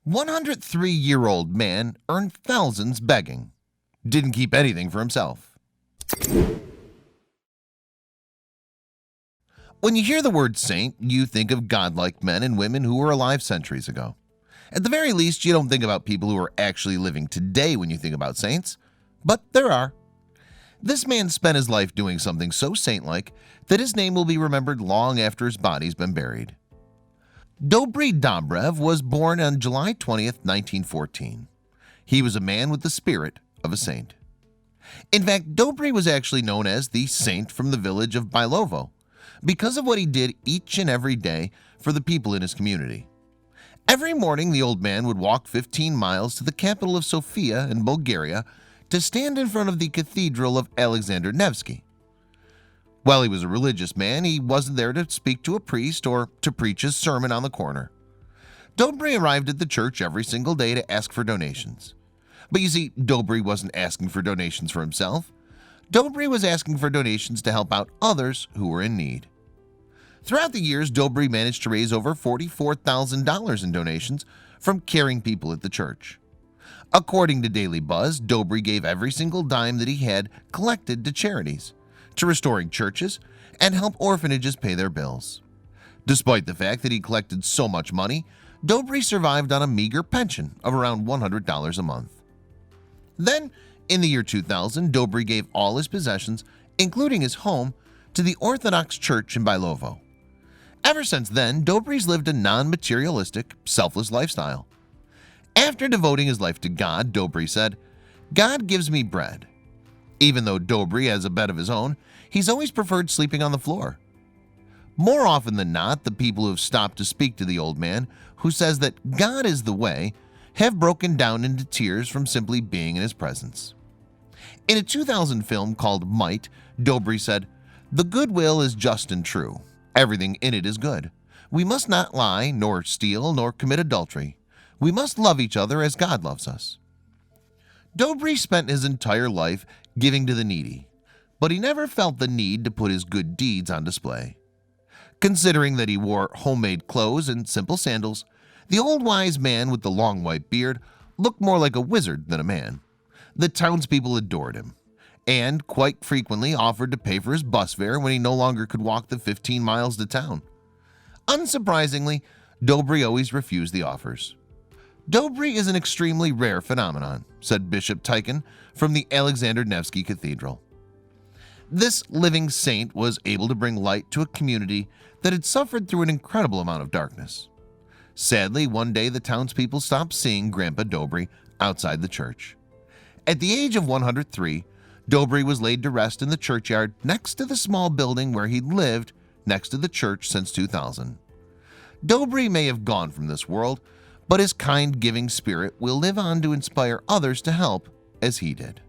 103-year-old man earned thousands begging. Didn't keep anything for himself. When you hear the word saint, you think of godlike men and women who were alive centuries ago. At the very least, you don't think about people who are actually living today when you think about saints, but there are. This man spent his life doing something so saint-like that his name will be remembered long after his body's been buried. Dobry Dobrev was born on July 20th, 1914. He was a man with the spirit of a saint. In fact, Dobry was actually known as the saint from the village of Bylovo because of what he did each and every day for the people in his community. Every morning, the old man would walk 15 miles to the capital of Sofia in Bulgaria to stand in front of the Cathedral of Alexander Nevsky. While he was a religious man, he wasn't there to speak to a priest or to preach his sermon on the corner. Dobry arrived at the church every single day to ask for donations. But you see, Dobry wasn't asking for donations for himself. Dobry was asking for donations to help out others who were in need. Throughout the years, Dobry managed to raise over $44,000 in donations from caring people at the church. According to Daily Buzz, Dobry gave every single dime that he had collected to charities, to restoring churches, and help orphanages pay their bills. Despite the fact that he collected so much money, Dobry survived on a meager pension of around $100 a month. Then, in the year 2000, Dobry gave all his possessions, including his home, to the Orthodox Church in Bylovo. Ever since then, Dobry's lived a non-materialistic, selfless lifestyle. After devoting his life to God, Dobry said, "God gives me bread." Even though Dobry has a bed of his own, he's always preferred sleeping on the floor. More often than not, the people who have stopped to speak to the old man, who says that God is the way, have broken down into tears from simply being in his presence. In a 2000 film called Might, Dobry said, "The goodwill is just and true. Everything in it is good. We must not lie, nor steal, nor commit adultery. We must love each other as God loves us." Dobry spent his entire life giving to the needy, but he never felt the need to put his good deeds on display. Considering that he wore homemade clothes and simple sandals, the old wise man with the long white beard looked more like a wizard than a man. The townspeople adored him, and quite frequently offered to pay for his bus fare when he no longer could walk the 15 miles to town. Unsurprisingly, Dobry always refused the offers. "Dobry is an extremely rare phenomenon," said Bishop Tychen from the Alexander Nevsky Cathedral. This living saint was able to bring light to a community that had suffered through an incredible amount of darkness. Sadly, one day the townspeople stopped seeing Grandpa Dobry outside the church. At the age of 103, Dobry was laid to rest in the churchyard next to the small building where he'd lived next to the church since 2000. Dobry may have gone from this world, but his kind, giving spirit will live on to inspire others to help as he did.